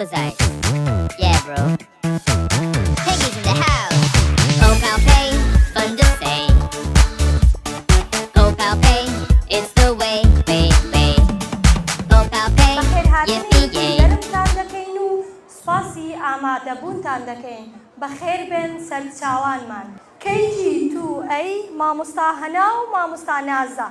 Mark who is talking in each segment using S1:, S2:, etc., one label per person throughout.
S1: Silverside. Yeah, bro. Peggy's in the house. Oh, pal, pay, fun to say. Oh, pal, pay, it's the way, way. Oh, pal, pay, yippee, yay.
S2: سپاسی ئامادەبوونتان دەکەین بەخێر بێن سەرچاوانمان KG2A مامۆستا هەنا و مامۆستا نازە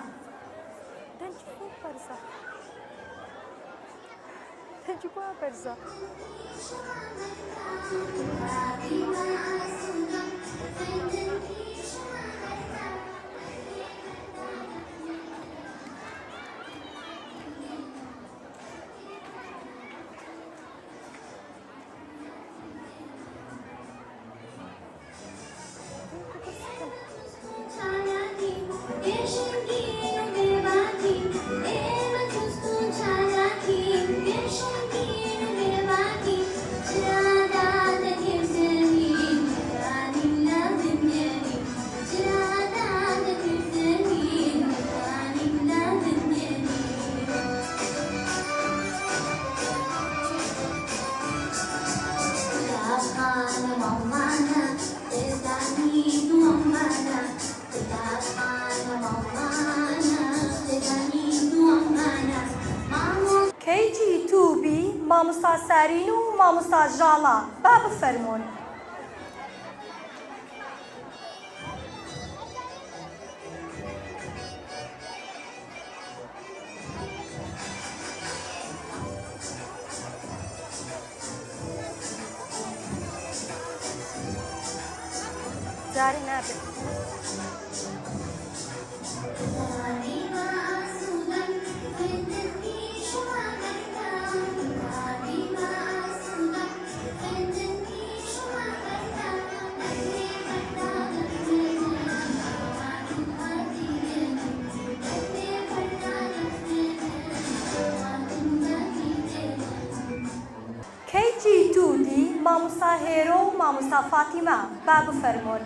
S2: KG2B مامۆستا سارین و مامۆستا ژاڵا با بفەرمونون جارێ نابێت KG2D مامۆستا هێرۆ و مامۆستا فاتیمە با بفەرمونون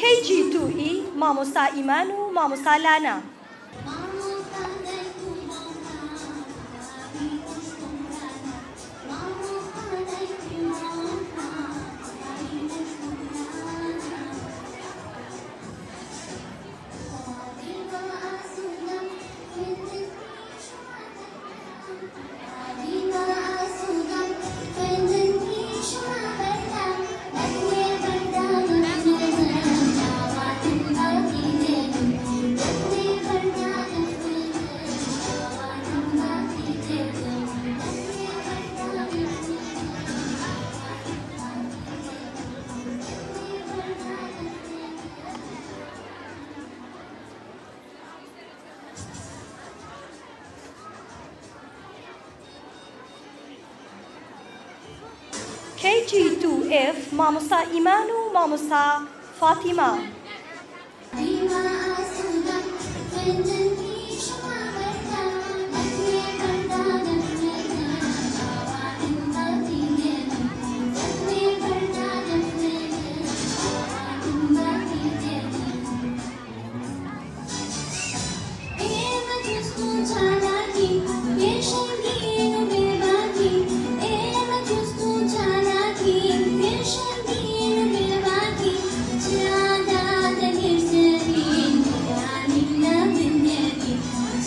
S2: KG2E مامۆستا ئیمان و مامۆستا لانا KG2F مامۆستا ئیمان و مامۆستا فاتیمە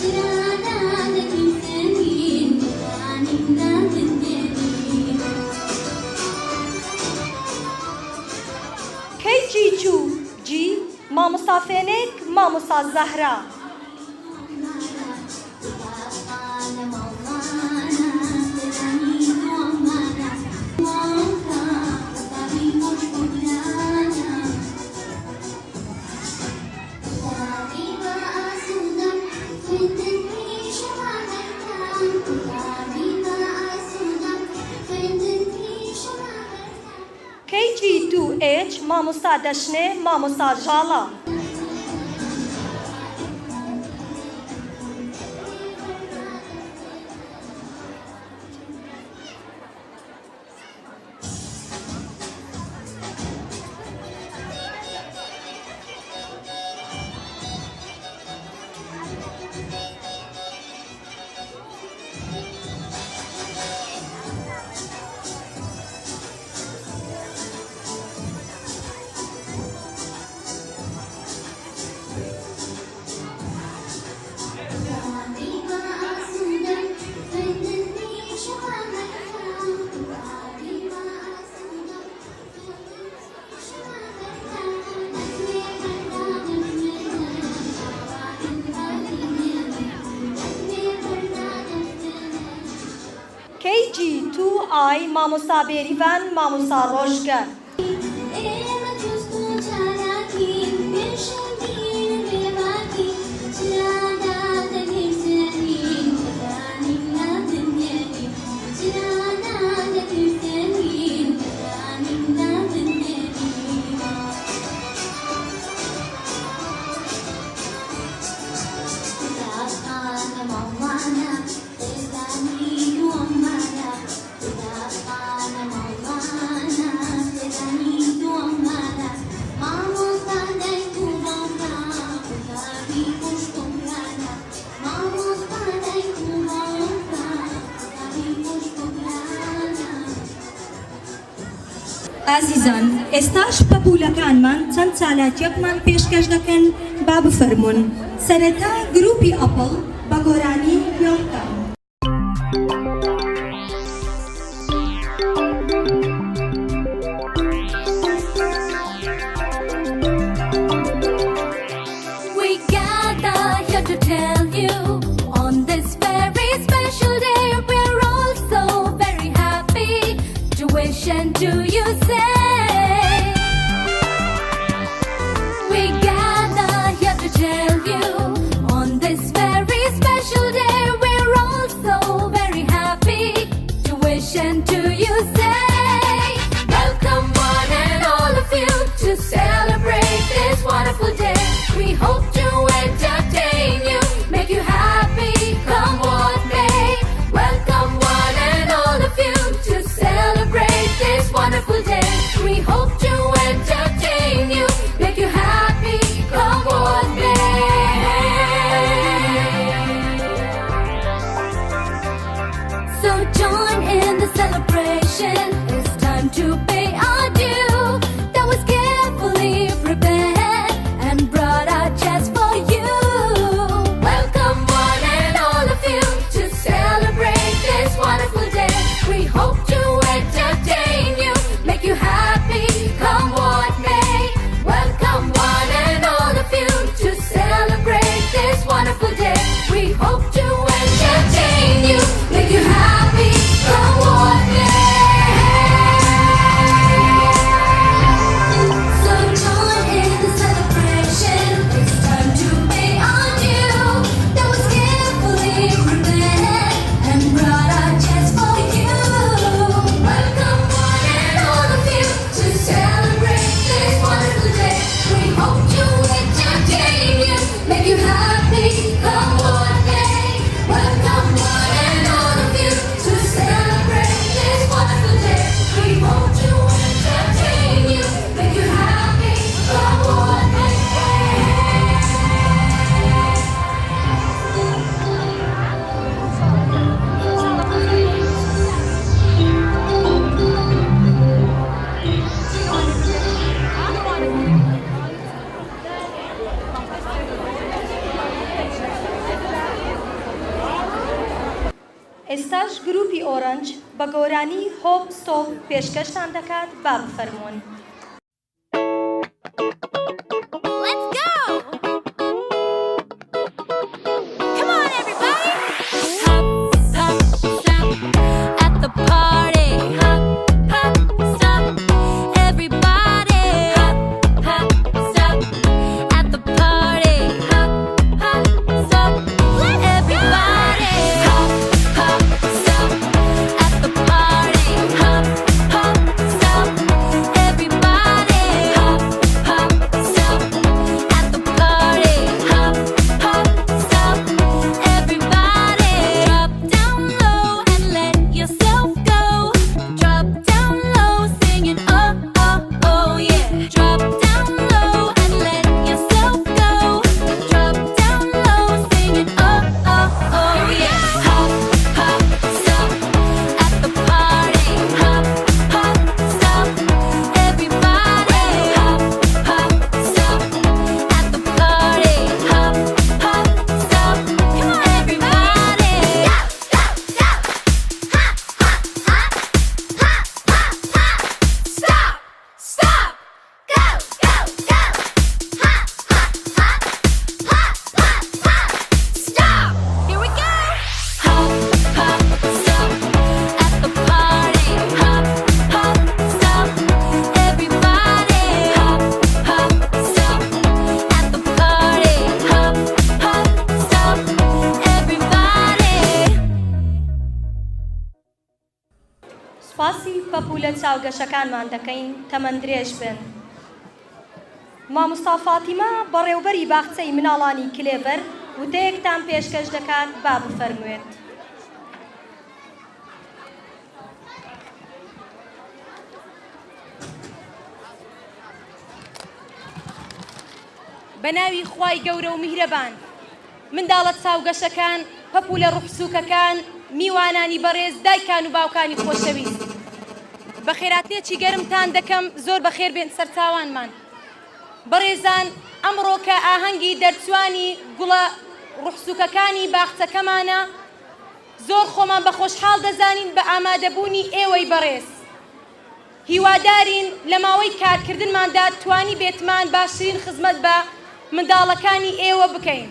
S3: Tirada
S2: مامۆستا زەهرا. KG2H مامۆستا دەشنێ مامۆستا ژاڵە. KG2I مامۆستا بێریڤان مامۆستا ڕۆژگەر.
S3: ئازیزان، ئێستاش پەپوولەکانمان چەند چالاکیەکمان پێشکەش دەکەن با بفەرمونون. سەرەتا گروپی ئەپڵ بە گۆرانی خوێنکەن.
S4: We gather here to tell you on this very special day we're all so very happy to wish and to you say we gather here to tell you on this very special day we're all so very happy to wish and to you say welcome one and all of you to celebrate this wonderful day. We hope to entertain you, make you happy, come what may. Welcome one and all of you to celebrate this wonderful day. We hope to entertain you, make you happy, come what may. So join in the celebration, it's time to pay our due. That was carefully prepared and brought out just for you. Welcome one and all of you to celebrate this wonderful day. We hope to entertain you, make you happy, come what may. Welcome one and all of you to celebrate this wonderful day. We hope to entertain you, make you happy, come what may. So join in the celebration, it's time to pay our due. That was carefully prepared and brought out just for you. Welcome one and all of you to celebrate this wonderful day. We hope to entertain you, make you happy, come what may. Welcome one and all of you to celebrate this wonderful day. We hope to entertain you, make you happy, come what may.
S2: ئێستاش گروپی ئۆرەنج بە گۆرانی هۆپ ستۆپ پێشکەشتان دەکات با بفەرمونون.
S1: Let's go!
S2: سوپاسی پەپولە چاوگەشەکانمان دەکەین تەمەند درێژ بن. مامۆستا فاتیمە بەڕێوەبەری باخچەی مناڵانی کلێڤەر وتەیەکتان پێشکەش دەکات با بفەرموێت.
S5: بە ناوی خوای گەورە و میهرەبان، منداڵە چاوگەشەکان، پەپولە ڕوحسووکەکان، میوانانی بەڕێز، دایکان و باوکانی خۆشەویست، بە خێراتێکی گەرمتان دەکەم زۆر بەخێر بێن سەرچاوانمان. بەڕێزان، ئەمڕۆ کە ئاهەنگی دەرچوانی گوڵە ڕوحسووکەکانی باخچەکەمانە، زۆر خۆمان بە خۆشحاڵ دەزانین بە ئامادەبوونی ئێوەی بەڕێز. هیوادارین لە ماوەی کارکردنماندا توانی بێتمان باشترین خزمەت بە منداڵەکانی ئێوە بکەین.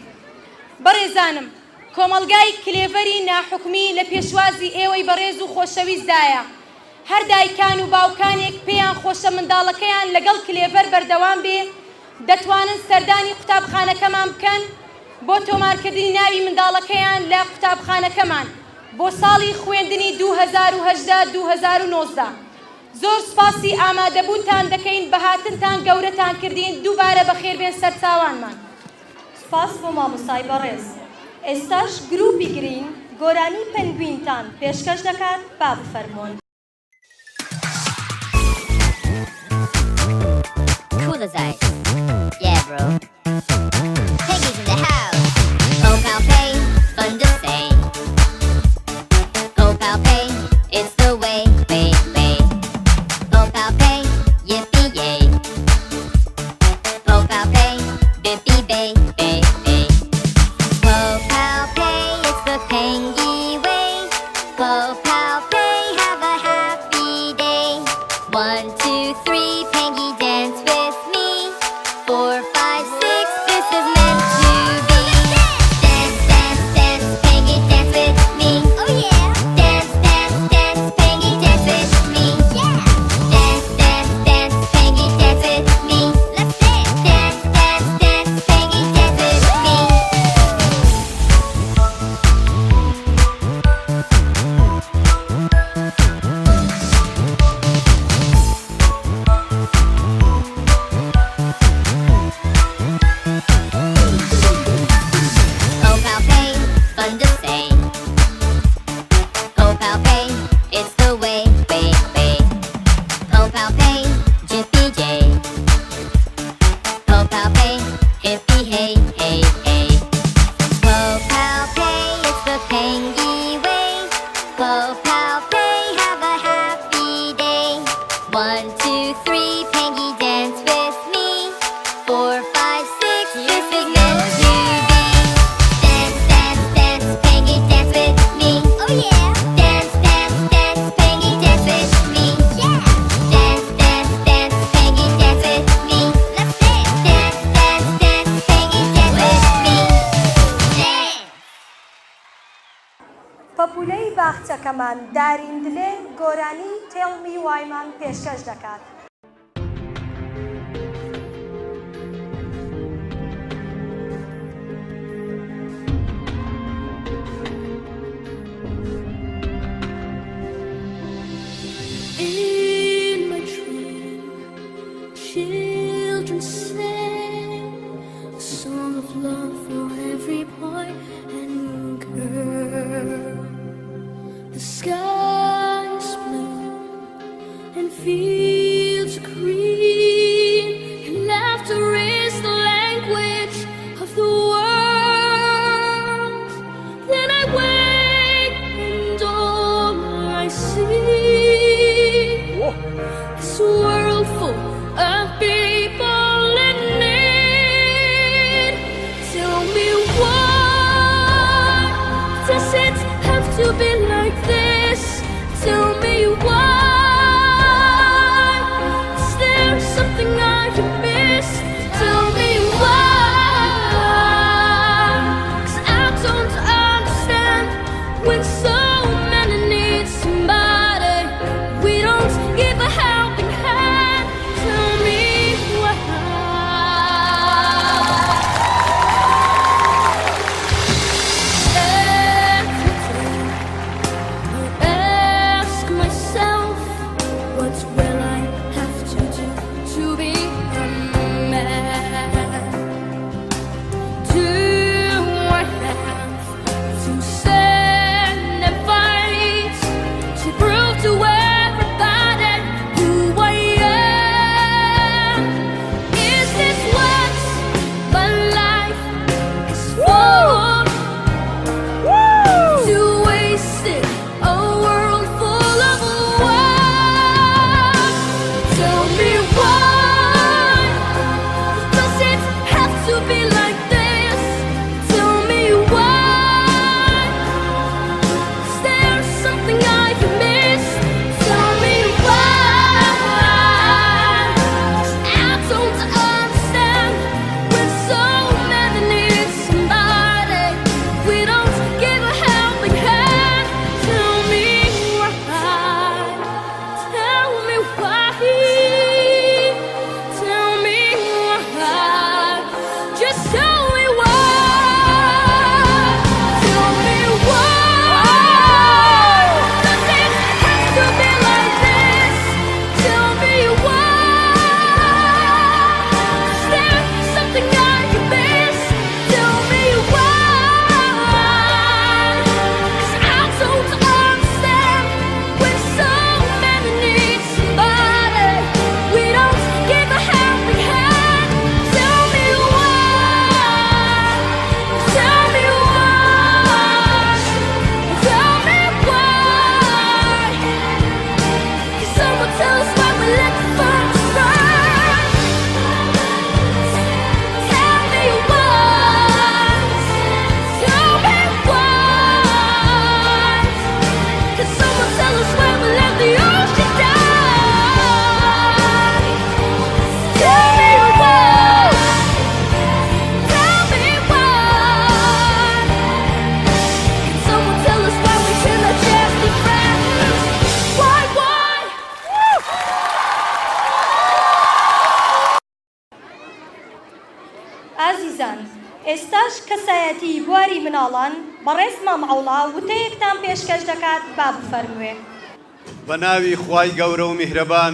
S5: بەڕێزانم، کۆمەڵگای کلێڤەری ناحوکمی لە پێشوازی ئێوەی بەڕێز و خۆشەویستدایە. هەر دایکان و باوکانێک پێیان خۆشە منداڵەکەیان لەگەڵ کلێڤەر بەردەوام بێ، دەتوانن سەردانی قوتابخانەکەمان بکەن بۆ تۆمارکردنی ناوی منداڵەکەیان لە قوتابخانەکەمان بۆ ساڵی خوێندنی 2018-2019. زۆر سپاسی ئامادەبوونتان دەکەین، بە هاتنتان گەورەتان کردین، دووبارە بەخێربێن سەرچاوانمان.
S2: سپاس بۆ مامۆستای بەڕێز. ئێستاش گروپی گرین گۆرانی پێنگوینتان پێشکەش دەکات با بفەرمۆن.
S1: Cool as ice. Yeah, bro. Peggy's in the house. Oh, pal, pay, fun to say. Oh, pal, pay, it's the way, way, way. Oh, pal, pay, yippee, yay. Oh, pal, pay, bippy, bay, bay, bay. Oh, pal, pay, it's the Pengy way. Oh, pal, pay, have a happy day. 1, 2, 3, Pengy dance with me. 4, 5, 6, this is meant to be. Dance, dance, dance, Pengy dance with me. Oh yeah. Dance, dance, dance, Pengy dance with me. Yeah. Dance, dance, dance, Pengy dance with me. Let's dance. Dance, dance, dance, Pengy dance with me. Oh, pal, pay, fun to say. Oh, pal, pay, it's the way, way, way. Oh, pal, pay, jippy, jay. Oh, pal, pay, hippie, hey, hey, hey. Oh, pal, pay, it's the Pengy way. Oh, pal, pay, have a happy day. 1, 2, 3, Pengy dance with me. 4, 5, 6, this is meant to be. Dance, dance, dance, Pengy dance with me. Oh yeah. Dance, dance, dance, Pengy dance with me. Yeah. Dance, dance, dance, Pengy dance with me. Let's dance. Dance, dance, dance, Pengy dance with me. Dance.
S2: پەپولەی باخچەکەمان داریندلێ گۆرانی تێڵمی وایمان پێشکەش دەکات.
S4: In my dream, children sang a song of love for every boy and girl. The sky is blue and fields are green, and laughter is the language of the world. Then I wake and all I see this world full of people in need. Tell me, why does it have to be like this?
S2: ئێستاش کەسایەتی بواری مناڵان بەڕێز مامەعوڵا وتەیەکتان پێشکەش دەکات با بفەرموێ.
S6: بە ناوی خوای گەورە و میهرەبان،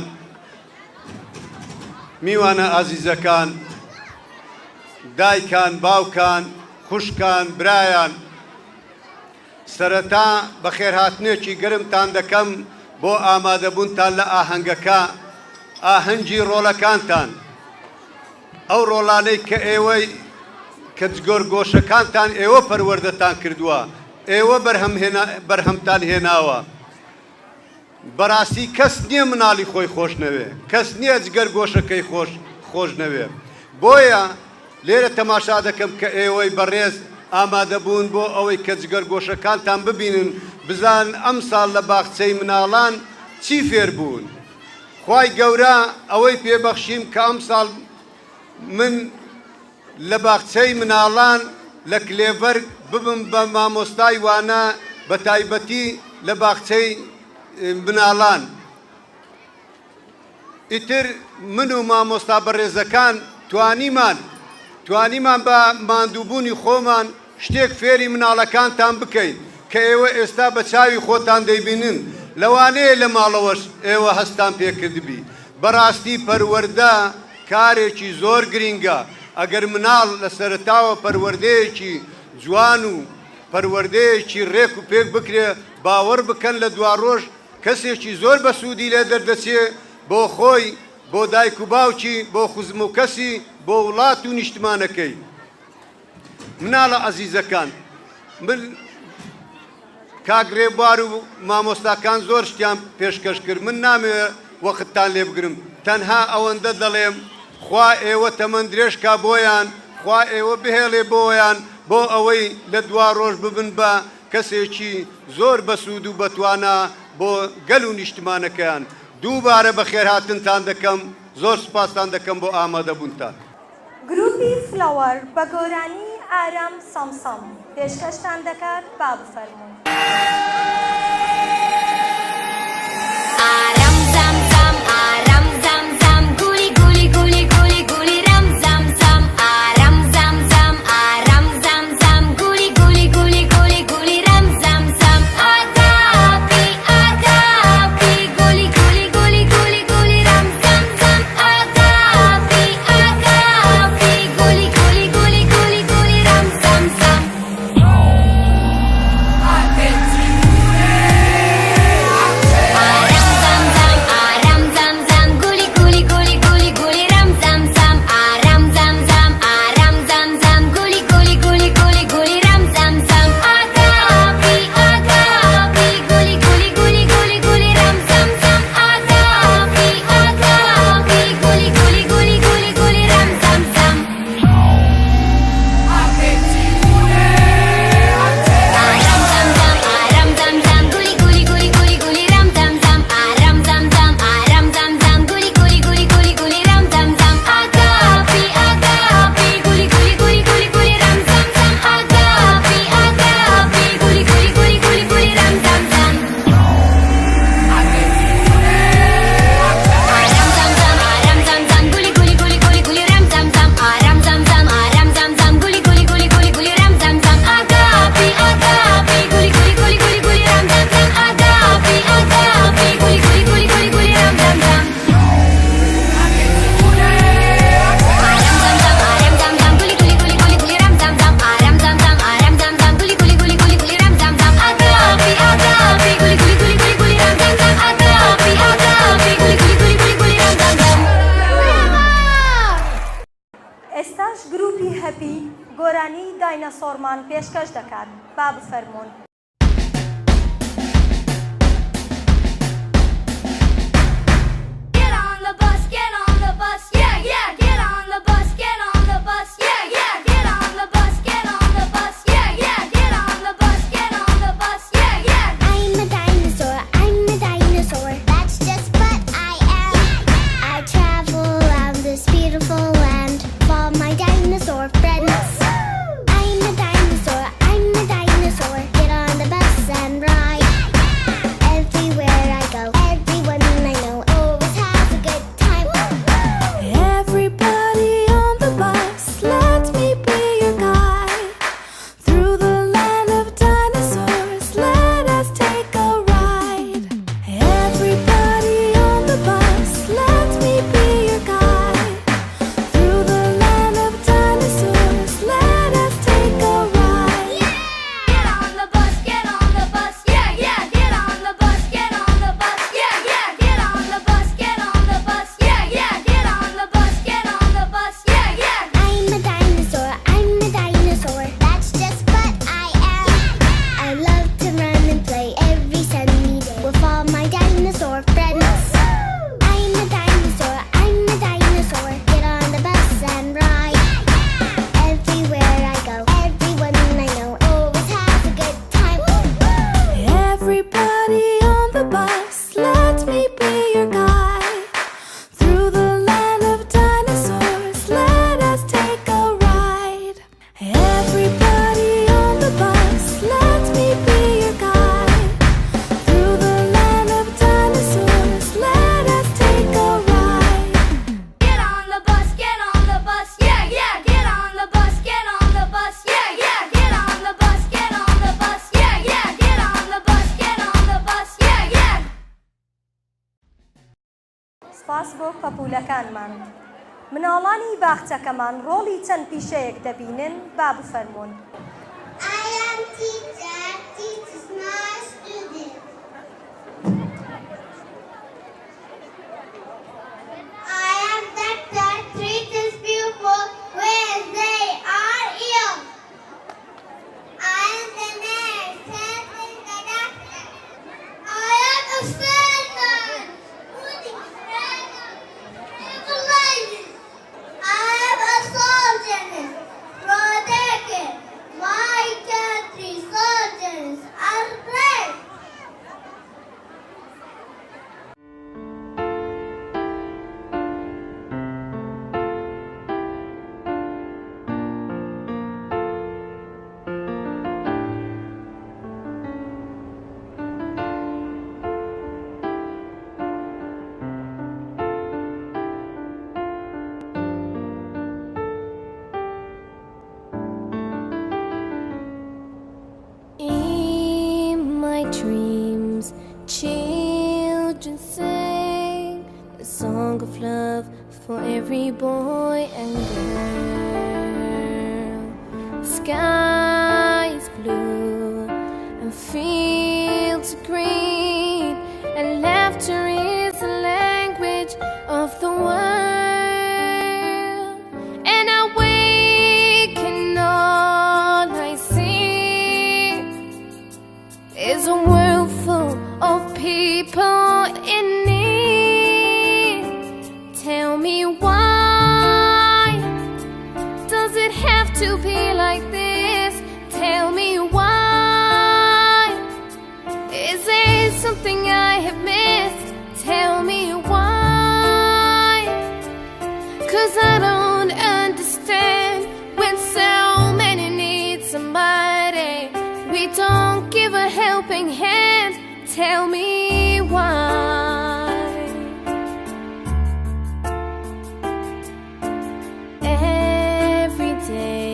S6: میوانە ئازیزەکان، دایکان، باوکان، خوشکان، برایان، سەرەتا بە خێرهاتنێکی گەرمتان دەکەم بۆ ئامادەبوونتان لە ئاهەنگەکە، ئاهەنگی ڕۆڵەکانتان، ئەو ڕۆڵانەی کە ئێوەی کە جگۆرگۆشەکانتان ئێوە پەروەردەتان کردووە، ئێوە بەرهەمتان هێناوە. بەڕاستی کەس نییە مناڵی خۆی خۆش نەوێ، کەس نییە جگەرگۆشەکەی خۆش نەوێ. بۆیە لێرە تەماشا دەکەم کە ئێوەی بەڕێز ئامادەبوون بۆ ئەوەی کە جگەرگۆشەکانتان ببینن، بزان ئەم ساڵ لە باخچەی مناڵان چی فێر بوون. خوای گەورە ئەوەی پێبەخشیم کە ئەم ساڵ من لە باخچەی مناڵان لە کلێڤەر ببم بە مامۆستای وانە بە تایبەتی لە باخچەی مناڵان. ئیتر من و مامۆستا بەڕێزەکان توانیمان بە ماندووبوونی خۆمان شتێک فێری مناڵەکانتان بکەین کە ئێوە ئێستا بە چاوی خۆتان دەیبینن، لەوانەیە لە ماڵەوەش ئێوە هەستان پێکردبی. بەڕاستی پەروەردە کارێکی زۆر گرینگە. ئەگەر مناڵ لە سەرەتاوە پەروەردەیەکی جوان و پەروەردەیەکی ڕێک و پێک بکرێ، باوەڕ بکەن لە دوا ڕۆژ کەسێکی زۆر بە سوودی لێ دەردەچێ بۆ خۆی، بۆ دایک و باوکی، بۆ خوزم و کەسی، بۆ وڵات و نیشتمانەکەی. مناڵە ئەزیزەکان، من کاگرێبوار و مامۆستاکان زۆر شتیان پێشکەش کرد، من نامەوێت وەختتان لێ بگرم، تەنها ئەوەندە دەڵێم خوا ئێوە تەمەند درێژکا بۆیان، خوا ئێوە بهێڵێ بۆیان بۆ ئەوەی لە دوا ڕۆژ ببن بە کەسێکی زۆر بەسوود و بەتوانە بۆ گەل و نیشتمانەکەیان. دووبارە بە خێرهاتنتان دەکەم، زۆر سوپاستان دەکەم بۆ ئامادەبوونتان.
S2: گروپی فلاوەر بە گۆرانی ئارام سامسام پێشکەشتان دەکات با بفەرموون.
S1: Aram zam zam, aram zam zam, guli guli guli guli guli ram zam zam. Aram zam zam, aram zam zam, guli guli guli guli guli ram zam zam. Agapi, agapi, guli guli guli guli guli ram zam zam. Agapi, agapi, guli guli guli guli guli ram zam zam.
S2: ئێستاش گروپی هەپی گۆرانی داینەسۆرمان پێشکەش دەکات با بفەرموون.
S4: Get on the bus, get on the bus, yeah, yeah. Get on the bus, get on the bus, yeah, yeah. Get on the bus, get on the bus, yeah, yeah. Get on the bus, get on the bus, yeah, yeah.
S7: I'm a dinosaur, I'm a dinosaur. That's just what I am. I travel around this beautiful land for my dinosaur friends. I'm a dinosaur, I'm a dinosaur. Get on
S2: سوپاس بۆ پەپوولەکانمان. مناڵانی باخچەکەمان ڕۆڵی چەند پیشەیەک دەبینن با بفەرمونون.
S7: I am teacher, teaches my students. I am doctor, treats people when they are ill. I am the nurse, helping the doctor. I am a surgeon, putting stabilizing. I am a soldier, protecting my country. Soldiers are brave.
S4: In my dreams, children sing a song of love for every boy and girl. The sky is blue and fields are green, and laughter is the language of the world. And I wake and all I see is a world full of people in need. Tell me why does it have to be like this? Tell me why. Is there something I have missed? Tell me why. 'Cause I don't understand when so many need somebody. We don't give a helping hand. Tell me why. Every day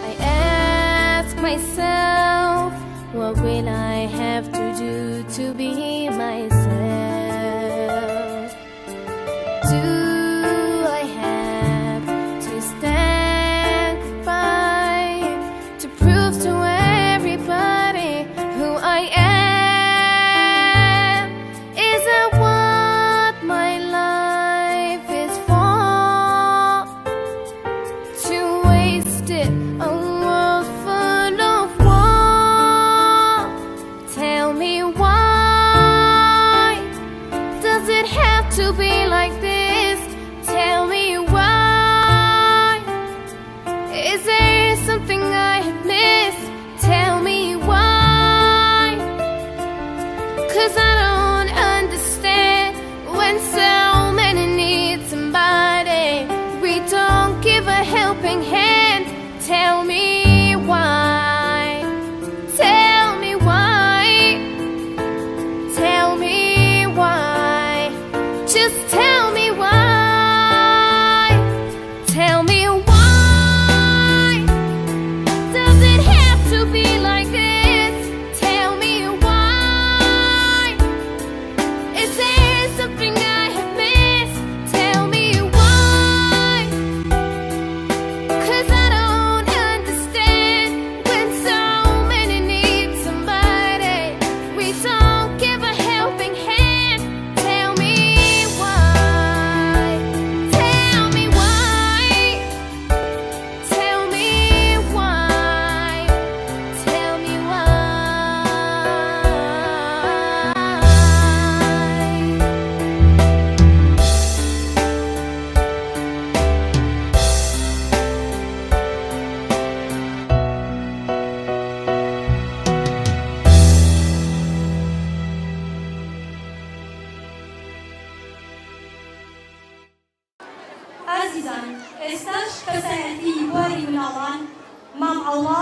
S4: I ask myself, what will I have to do to be myself? Do I have to stand by to prove to everybody who I am? Is that what my life is for? To waste it, a world full of war. Tell me why does it have to be like this? Tell me why. Is there something I have missed? Tell me why. 'Cause I don't understand when so many need somebody. We don't give a helping hand. Tell me why. Tell me why. Tell me why. Just tell me why. Tell me why. Does it have to be like this? Tell me why. Is there something I have missed? Tell me why. 'Cause I don't understand when so many need somebody. We don't give a helping hand. Tell me why. Tell me why. Tell me why. Tell me
S3: ئازیزان، ئێستاش کەسایەتی بۆری مناڵان مام ئەڵڵا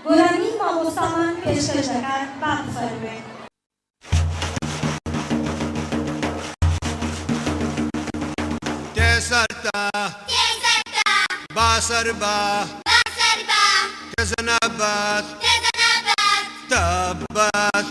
S3: گۆرانی مامۆستامان پێشکەش دەکات با بفەرموێ.
S6: تێسەرتە باسەربە تێزەنەبەت تەبەت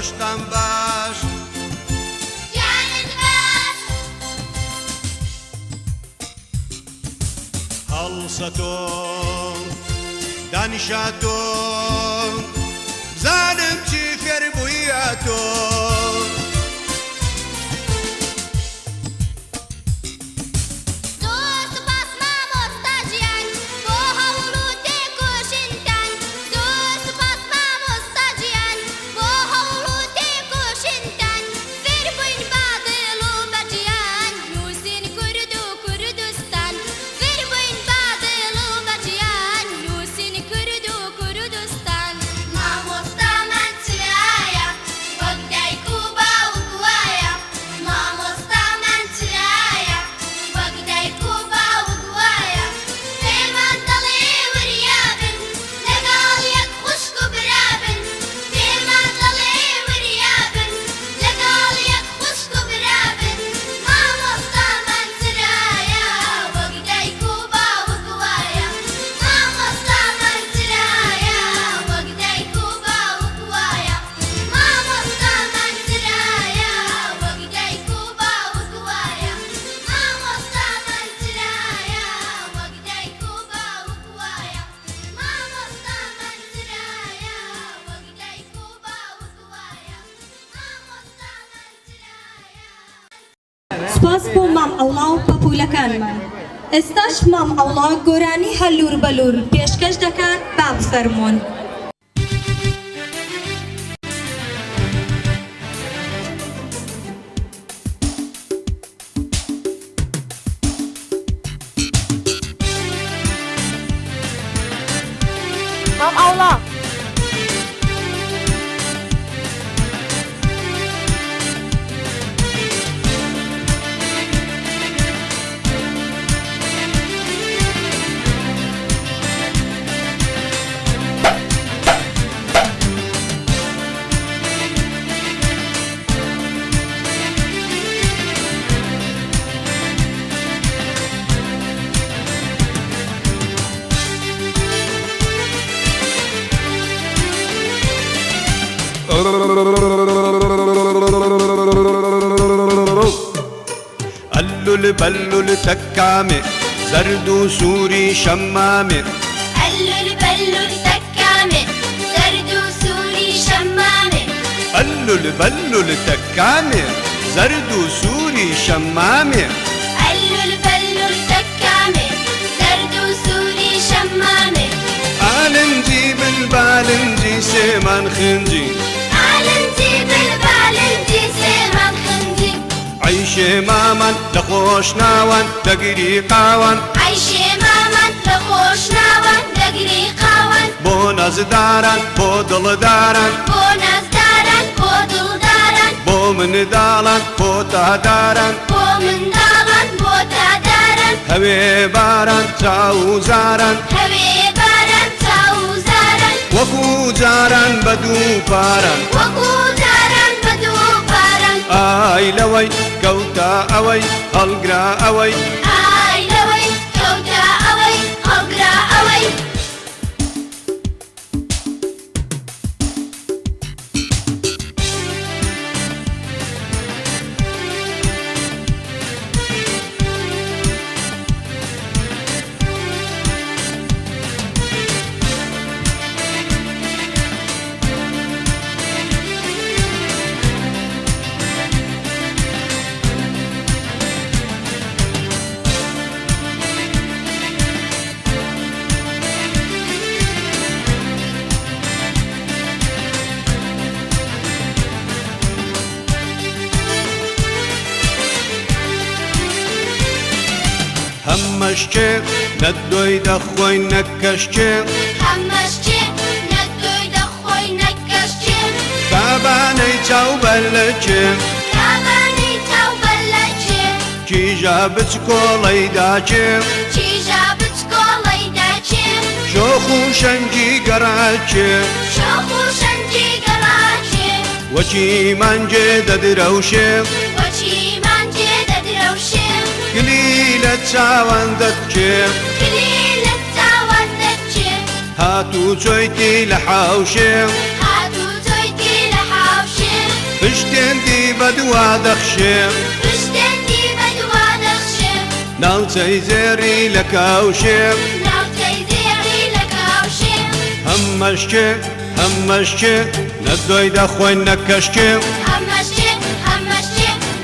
S6: خۆشتان باش
S7: جانت باش
S6: هەڵسەتۆم دانیشاتۆم بزانم چی فێر بوویاتۆ
S7: زۆر سوپاس مامۆستاجیان بۆ هەوڵ و تێکۆشنتان زۆر سوپاس مامۆستاجیان بۆ هەوڵ و تێکۆشنتان فێر بووین با دڵ و بەجیان نووسین کورد و کوردستان فێر بووین با دڵ و بەجیان نووسین کورد و کوردستان مامۆستامان چرایە وەک دایک و باوک وایە مامۆستامان چرایە وەک دایک و باوک وایە پێمان دەڵێ وریابن لەگەڵ یەک خوشک و برابن پێمان دەڵێ وریابن لەگەڵ یەک خوشک و برابن مامۆستامان چرایە وەک دایک و باوک وایە مامۆستامان چرایە وەک دایک و باوک وایە مامۆستامان چرایە وەک دایک و باوک وایە مامۆستامان چرایە وەک دایک و باوک وایە مامۆستامان چرایە وەک دایک و باوک وایە مامۆستامان چرایە
S3: سپاس بۆ مام ئەڵڵا و پەپوولەکانمان ئێستاش مام ئەڵڵا گۆرانی هەلوور بەلوور پێشکەش دەکات با بفەرمونون
S5: مام ئەوڵا
S6: اللل بلل تكامي زرد سوري شمامي
S7: اللل بلل تكامي زرد سوري شمامي
S6: اللل بلل تكامي زرد سوري شمامي
S7: اللل بلل تكامي زرد سوري شمامي
S6: آلنجي بالبالنجي سيمان خنجي
S7: عالنجي بالبالنجي سيمان خنجي
S6: عيشي ماما لخوش ناوان دقري قاوان
S7: عيشي ماما لخوش ناوان دقري قاوان
S6: بو نزداران بو دلداران
S7: بو نزداران بو دلداران
S6: بو من دالان بو تهداران
S7: بو من دالان بو تاداران
S6: هوي باران تاوزاران
S7: هوي باران تاوزاران
S6: وكو جاران بدو باران
S7: وەکو جاران بەدوو باران
S6: ئای لەوەی کەوتە ئەوەی هەڵگرا ئەوەی
S7: ئای لەوەی کەوتە ئەوەی هەڵگرا ئەوەی
S6: هەممەشکێ نەدۆی دەخۆی نەکەشکێ
S7: هەمەشکێ نەتۆی دەخۆی نەکەشکێ
S6: تابانەی چاو بەرلەکێ
S7: تابانەی تاو بەلەکێ
S6: کیژە بچکۆڵەی داچێ
S7: چیژە بچکۆڵەی داچێ
S6: شۆخ و شەنگی گەڕاچێ
S7: شۆخ و شەنجی گەڕاچێ
S6: وەچی مانجێ دەدرەوشێ
S7: وەچی مانجێ دەدرەوشێ
S6: گلی لە چاوان دەچێ
S7: کلی لە چاوان دەچێ
S6: هاتوو چۆیتی لە حاوشێ
S7: هاتوو تۆیتی لە حاوشێ
S6: بەدوا دەخشێ
S4: پشتێندی بەدوا دەخشێ
S6: ناوچەی زێری لە کاوشێ
S4: ناوچەی زێڕی لە کاوشێ
S6: هەممەشکێ هەممەشکێ نەدۆی دەخۆین نەکەشکێ
S4: هەمەشێ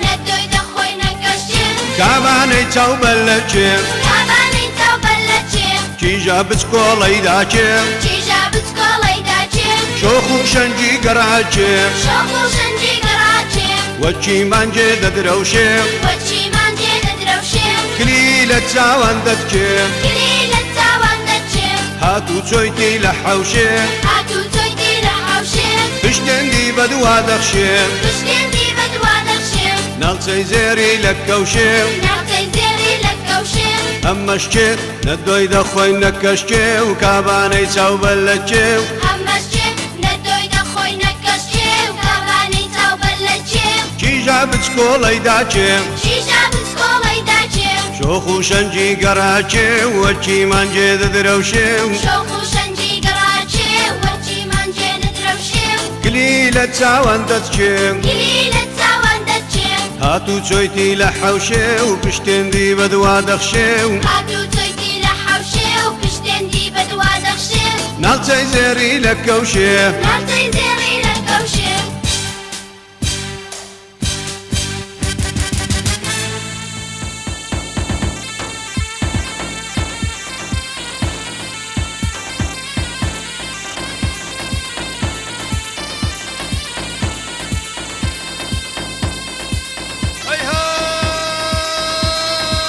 S4: نەدۆی دەخۆی نەکەشێ
S6: کابانەی چاو بەلەچێ
S4: کابانەی چاو بەلەچێ
S6: کیژە بچکۆڵەی داچێ
S4: کیژە بچکۆڵەی داچێ
S6: شۆخ و شەنجی گەڕاچێ
S4: شۆخ و شەنجی گەڕاچێ
S6: وەچی مانجێ دەدرەوشێ
S4: وەچی مانجێ دەدرەوشێ
S6: کلی لە چاوان دەچێ
S4: کلی لە چاوان دەچێ
S6: هاتوو چۆیتی لە حەوشێ
S4: هاتوو چۆیتی لە حەوشێ
S6: پشتێندی بەدوا دەخشێ
S4: پشتێندی بەدوا دەخشێ
S6: ناڵچەی زێری لە کەوشێ
S4: ناوچەی زێری لە کەوشێ
S6: هەممەشکێ نەدۆی دەخۆی نەکەشکێ و کابانەی چاو بەلەچێ
S4: هەمەشێ نەدۆی دەخۆی نەکەشێ و کابانەی چاو بەلەچێ
S6: کیژە بچکۆڵەی داچێ
S4: کیژە بچکۆڵەی داچێ
S6: شۆخ و شەنجی گەڕاچێ وەچی مانجێ دەدرەوشێ
S4: شۆخ و شەنجی گەڕاچێ وەچی مانجێ دەدرەوشێ
S6: کلی لە چاوان دەچێ
S4: کلی لە چاوان دەچێ
S6: هاتوو چۆیتی لە حەوشێ و پشتێندی بەدوا دەخشێ و
S4: هاتوو چۆیتی لە حەوشێ و پشتێندی بەدوا دەخشێ
S6: ناڵچەی زێری لە کەوشێ
S4: ناوچەی زێڕی لە کەوشێ
S6: هەی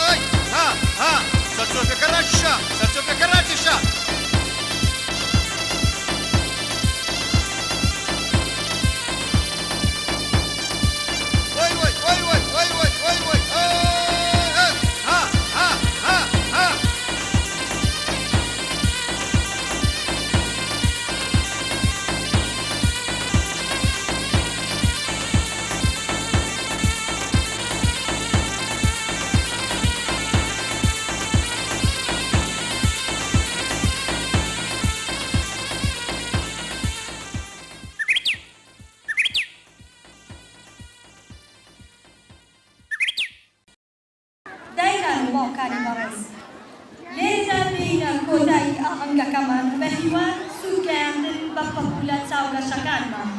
S6: هەی ها ها سەرچۆپێکە ڕاکیشە سەرچۆپێکە ڕاکیشە وای وای وای وای وای وای وای وای ها ها ها ها
S2: دایکان و باوکانی بەڕێز لێرە بینە کۆتایی ئاهەنگەکەمان بە هیوان سوودگەیاندن بە پەپولە چاوگەشەکانمان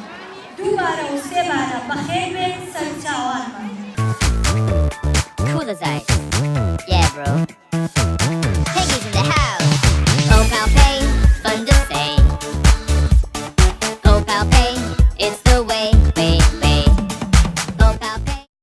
S2: دووبارە و سێبارە بەخێر بێت سەرچاوانمان
S1: Cool as I.